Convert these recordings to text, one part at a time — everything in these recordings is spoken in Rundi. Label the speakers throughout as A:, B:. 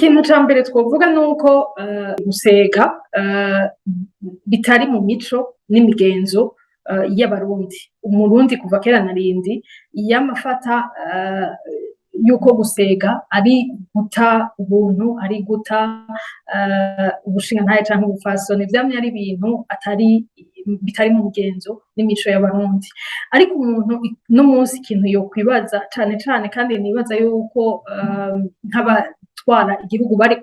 A: ikintu ca mbere twovuga nuko gusega bitari mu mico n'imigenzo y'abarundi. Umurundi kuva kera na rindi yamafata yuko gusega ari guta ubuntu, ari guta ubushingantahe canke ubupfasoni, vyamye ari ibintu bitari mu migenzo n'imico y'abarundi. Ariko umuntu no munsi ikintu yokwibaza cane cane, kandi nibaza yuko nk'abatwara igihugu bari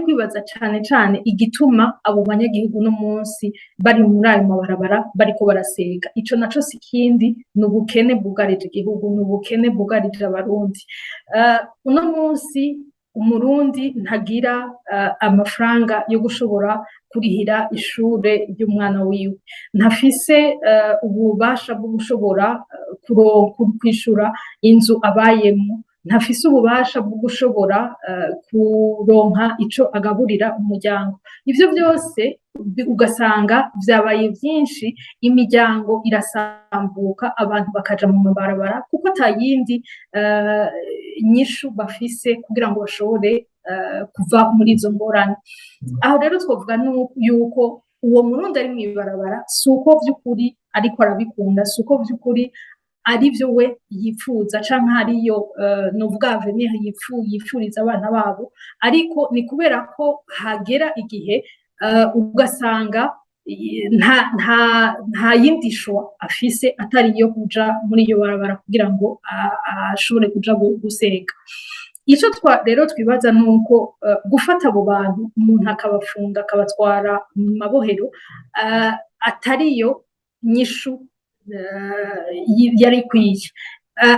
A: kwibaza cane cane igituma abo banyagihugu no munsi bari muri ayo mabarabara bariko barasega. Ico naco si ikindi, ni ubukene bwugarije igihugu, ni ubukene bwugarije abarundi. Uno munsi umurundi ntagira amafaranga yo gushobora kurihira ishure ry'umwana wiwe, ntafise ububasha bwo gushobora kwishura inzu abayemwo, ntafise ububasha bwo gushobora kuronka ico agaburira umuryango. Ivyo vyose ugasanga vyabaye vyinshi, imiryango irasambuka, abantu bakaja mu mabarabara kuko atayindi nyishu bafise kugira ngo bashobore kuva muri izo ngorane. Aho rero twovuga yuko uwo murundi ari mw'ibarabara suko vy'ukuri ariko arabikunda, suko vy'ukuri arivyo we yipfuza canke hariyo novuga avenir yipfuriza abana babo, ariko ni kubera ko hagera igihe ugasanga nta yindi shwa afise atari iyo kuja muri iyo barabara kugira ngo ashobore kuja gusega. Ico rero twibaza nuko gufata abo bantu umuntu akabafunga akabatwara mu mabohero atariyo nyishu yari ikwiye.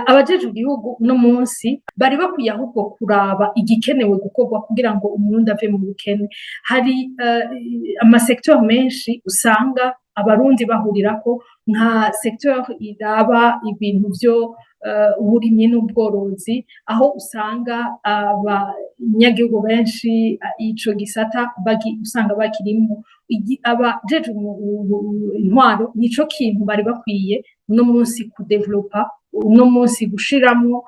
A: Abajejwe igihugu uno munsi bari bakwiye ahubwo kuraba igikenewe gukorwa kugira ngo umurundi ave mu bukene. Hari amasecteur menshi usanga abarundi bahurirako, nka secteur iraba ibintu vyo uburimyi n'ubworozi, aho usanga abanyagihugu benshi ico gisata usanga bakirimwo. Abajejwe intwaro nico kintu bari bakwiye uno munsi kudevelopa, uno munsi gushiramwo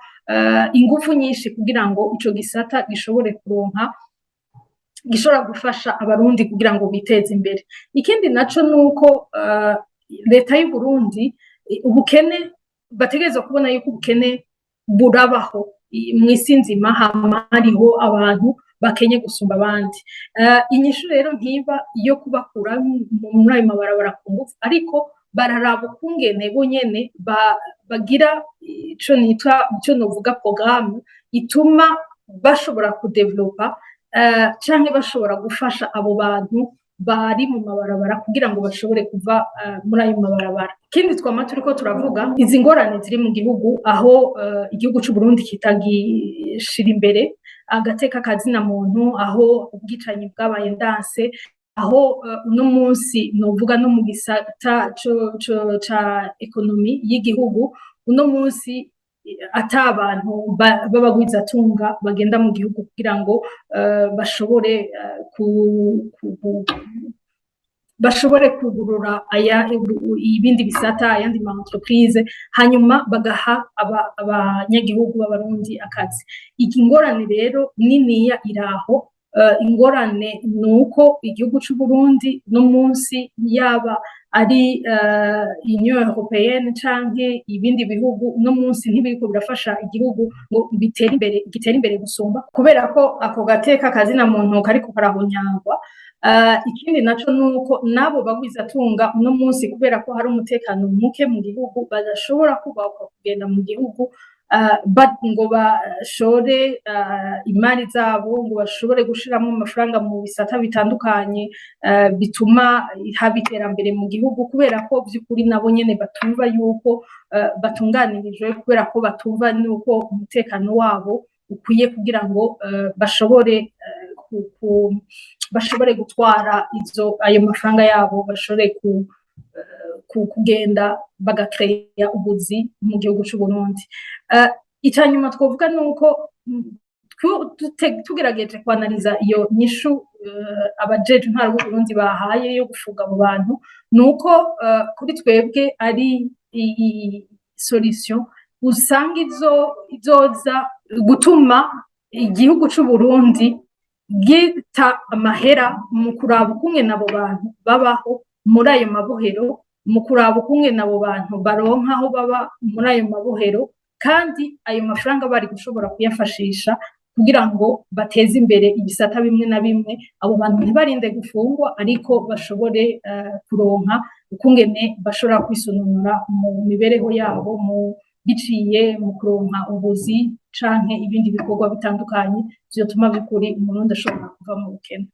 A: ingufu nyinshi kugira ngo ico gisata gishobora gufasha abarundi kugira ngo biteze imbere. Ikindi naco nuko leta y'u Burundi ubukene bategerezwa kubona yuko ubukene burabaho mw'isi nzima, hama hariho abantu bakenye gusumba abandi. Inyishu rero ntiba iyo kubakura muri ayo mabarabara ku ngufu, ariko bararaba ukungene bo nyene bagira ico novuga programme ituma bashobora kudevelopa canke bashobora gufasha abo bantu bari mu mabarabara kugira ngo bashobore kuva muri ayo mabarabara. Ikindi twama turiko turavuga izi ngorane ziri mu gihugu, aho igihugu c'u Burundi kitagishira imbere agateka kazina muntu, aho ubwicanyi bwabaye ndanse, aho uno munsi novuga no mu gisata ca ekonomi y'igihugu uno munsi ata abantu b'abagwizatunga bagenda mu gihugu kugira ngo bashobore kugurura ibindi bisata, ayandi ma entreprise, hanyuma bagaha abanyagihugu b'abarundi akazi. Ingorane rero niniya iraho. Ingorane nuko igihugu c'u Burundi no munsi yaba ari Union Européenne canke ibindi bihugu no munsi ntibiriko birafasha igihugu ngo gitere imbere gusumba, kubera ko ako gateka kazina muntu kariko karahonyangwa. Ikindi naco nuko nabo bagwizatunga uno munsi kubera ko hari umutekano muke mu gihugu badashobora kubaka kugenda mu gihugu ngo bashore imari zabo, ngo bashobore gushiramwo amafaranga mu bisata bitandukanye bituma haba iterambere mu gihugu, kubera ko vy'ukuri nabo nyene batumva yuko batunganirijwe, kubera ko batumva nuko umutekano wabo ukwiye kugira ngo bashobore gutwara ayo mafaranga yabo, bashobore kugenda bagakeya ubuzi mu gihugu c'u Burundi. Icanyuma twovuga nuko tugerageje kwanaliza iyo nyishu abajejwe intwaro b'u Burundi bahaye yo gufunga abo bantu, nuko kuri twebwe ari solution usanga izoza gutuma igihugu c'Uburundi gita amahera mu kuraba ukungene abo bantu babaho muri ayo mabohero, mu kuraba ukungene abo bantu baronka aho baba muri ayo mabohero, kandi ayo mafaranga bari gushobora kuyafashisha kugira ngo bateze imbere ibisata bimwe na bimwe, abo bantu ntibarinde gufungwa ariko bashobore kuronka ukungene bashobora kwisununura mu mibereho yabo biciye mu kuronka ubuzi canke ibindi bikorwa bitandukanye vyotuma bikuri umurundi ashobora kuva mu bukene.